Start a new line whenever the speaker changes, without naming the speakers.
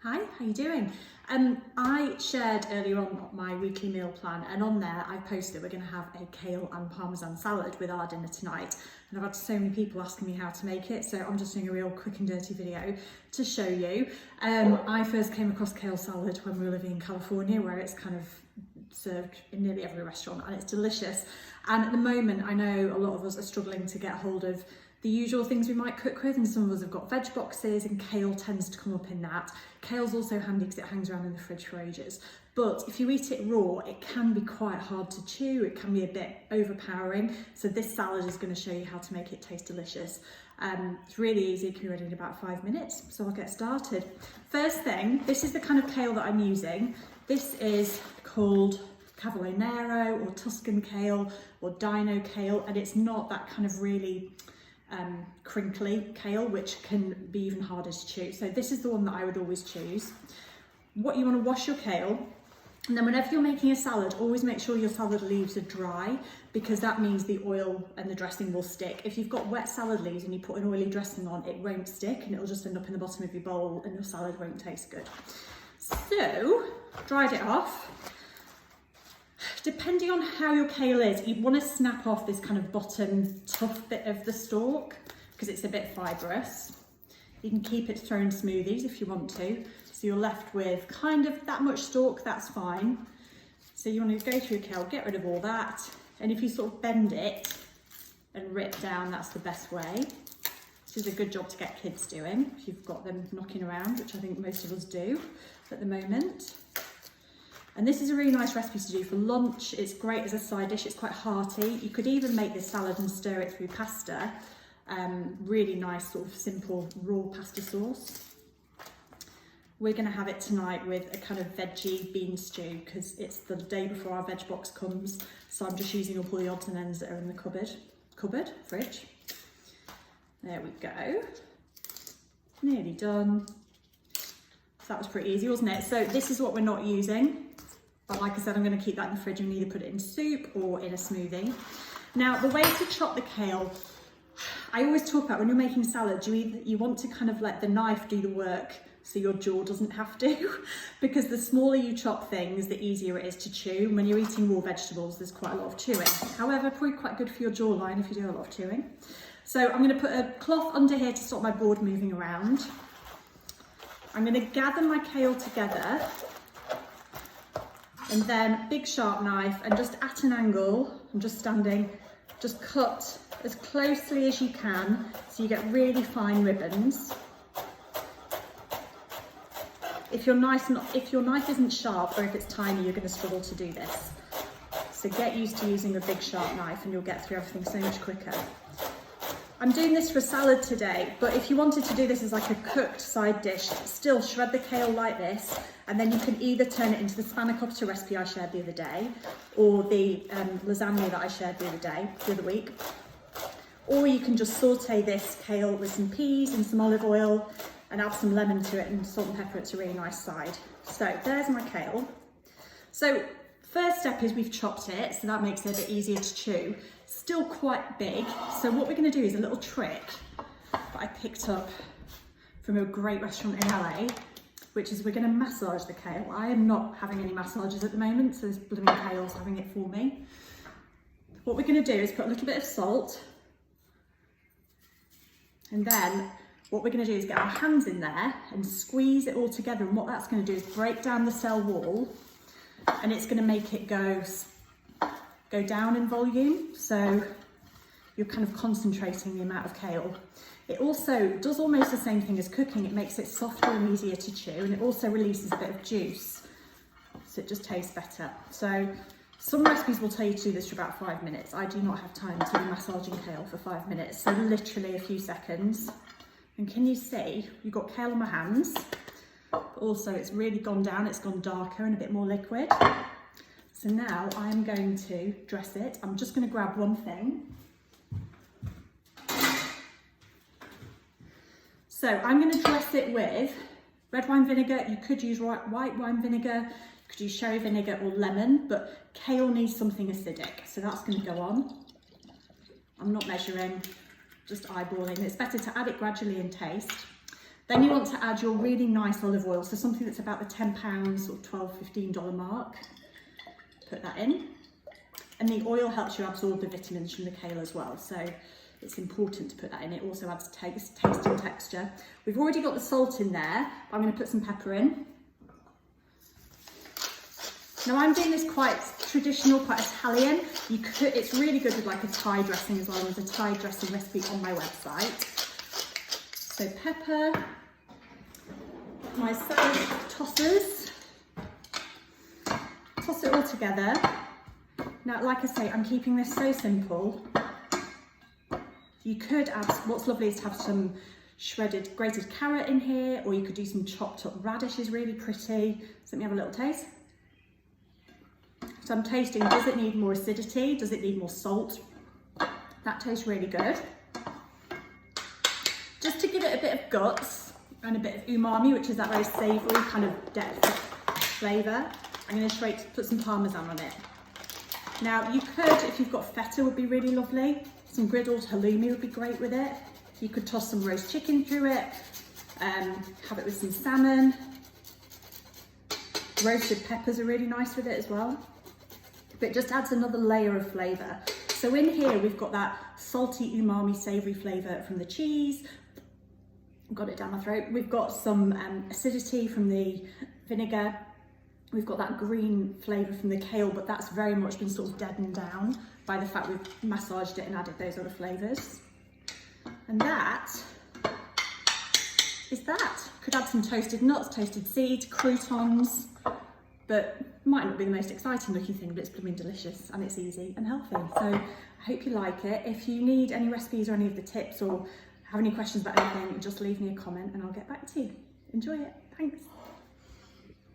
Hi, how you doing? I shared earlier on my weekly meal plan, and on there I posted we're going to have a kale and parmesan salad with our dinner tonight, and I've had so many people asking me how to make it, so I'm just doing a real quick and dirty video to show you. I first came across kale salad when we were living in California, where it's kind of served in nearly every restaurant and it's delicious. And at the moment I know a lot of us are struggling to get hold of the usual things we might cook with, and some of us have got veg boxes and kale tends to come up in that. Kale's also handy because it hangs around in the fridge for ages. But if you eat it raw, it can be quite hard to chew. It can be a bit overpowering. So this salad is going to show you how to make it taste delicious. It's really easy, it can be ready in about 5 minutes. So I'll get started. First thing, this is the kind of kale that I'm using. This is called Cavolo Nero or Tuscan kale or Dino kale, and it's not that kind of really crinkly kale, which can be even harder to chew. So this is the one that I would always choose. What you want to wash your kale, and then whenever you're making a salad, always make sure your salad leaves are dry, because that means the oil and the dressing will stick. If you've got wet salad leaves and you put an oily dressing on, it won't stick and it'll just end up in the bottom of your bowl and your salad won't taste good. So, dried it off. Depending on how your kale is, you want to snap off this kind of bottom tough bit of the stalk because it's a bit fibrous. You can keep it thrown smoothies if you want to. So you're left with kind of that much stalk, that's fine. So you want to go through your kale, get rid of all that. And if you sort of bend it and rip down, that's the best way. This is a good job to get kids doing if you've got them knocking around, which I think most of us do at the moment. And this is a really nice recipe to do for lunch. It's great as a side dish, it's quite hearty. You could even make this salad and stir it through pasta. Really nice sort of simple raw pasta sauce. We're gonna have it tonight with a kind of veggie bean stew because it's the day before our veg box comes. So I'm just using up all the odds and ends that are in the fridge. There we go. Nearly done. So that was pretty easy, wasn't it? So this is what we're not using. But like I said, I'm going to keep that in the fridge and either put it in soup or in a smoothie. Now, the way to chop the kale, I always talk about when you're making salad, you want to kind of let the knife do the work so your jaw doesn't have to, because the smaller you chop things, the easier it is to chew. When you're eating raw vegetables, there's quite a lot of chewing. However, probably quite good for your jawline if you do a lot of chewing. So I'm going to put a cloth under here to stop my board moving around. I'm going to gather my kale together, and then big sharp knife, and just at an angle, I'm just standing, just cut as closely as you can so you get really fine ribbons. If your knife isn't sharp, or if it's tiny, you're going to struggle to do this. So get used to using a big sharp knife and you'll get through everything so much quicker. I'm doing this for salad today, but if you wanted to do this as like a cooked side dish, still shred the kale like this, and then you can either turn it into the spanakopita recipe I shared the other day, or the lasagna that I shared the other week. Or you can just saute this kale with some peas and some olive oil and add some lemon to it and salt and pepper. It's a really nice side. So there's my kale. So first step is we've chopped it, so that makes it a bit easier to chew. Still quite big, so what we're going to do is a little trick that I picked up from a great restaurant in LA, which is we're going to massage the kale. I am not having any massages at the moment, so this blooming kale's having it for me. What we're going to do is put a little bit of salt, and then what we're going to do is get our hands in there and squeeze it all together, and what that's going to do is break down the cell wall, and it's going to make it go down in volume, so you're kind of concentrating the amount of kale. It also does almost the same thing as cooking. It makes it softer and easier to chew, and it also releases a bit of juice, so it just tastes better. So some recipes will tell you to do this for about 5 minutes. I do not have time to be massaging kale for 5 minutes, so literally a few seconds. And can you see, you've got kale on my hands, but also it's really gone down, it's gone darker and a bit more liquid. So now I'm going to dress it. I'm just going to grab one thing. So I'm going to dress it with red wine vinegar. You could use white wine vinegar, you could use sherry vinegar or lemon, but kale needs something acidic. So that's going to go on. I'm not measuring, just eyeballing. It's better to add it gradually and taste. Then you want to add your really nice olive oil, so something that's about the £10 or $12, $15 mark. Put that in. And the oil helps you absorb the vitamins from the kale as well, so it's important to put that in. It also adds taste and texture. We've already got the salt in there, but I'm going to put some pepper in. Now I'm doing this quite traditional, quite Italian. It's really good with like a Thai dressing as well. There's a Thai dressing recipe on my website. So pepper, my salad tossers, toss it all together. Now, like I say, I'm keeping this so simple. You could add, what's lovely is to have some shredded grated carrot in here, or you could do some chopped up radish, is really pretty. So let me have a little taste. So I'm tasting, does it need more acidity? Does it need more salt? That tastes really good. Just to give it a bit of guts and a bit of umami, which is that very savoury kind of depth flavour, I'm going to put some Parmesan on it. Now you could, if you've got feta, would be really lovely. Some griddled halloumi would be great with it. You could toss some roast chicken through it, have it with some salmon. Roasted peppers are really nice with it as well. But it just adds another layer of flavour. So in here we've got that salty, umami, savoury flavour from the cheese. Got it down my throat. We've got some acidity from the vinegar. We've got that green flavour from the kale, but that's very much been sort of deadened down by the fact we've massaged it and added those other flavours. And that is that. Could add some toasted nuts, toasted seeds, croutons, but might not be the most exciting looking thing, but it's blooming delicious and it's easy and healthy. So I hope you like it. If you need any recipes or any of the tips or have any questions about anything, just leave me a comment and I'll get back to you. Enjoy it. Thanks.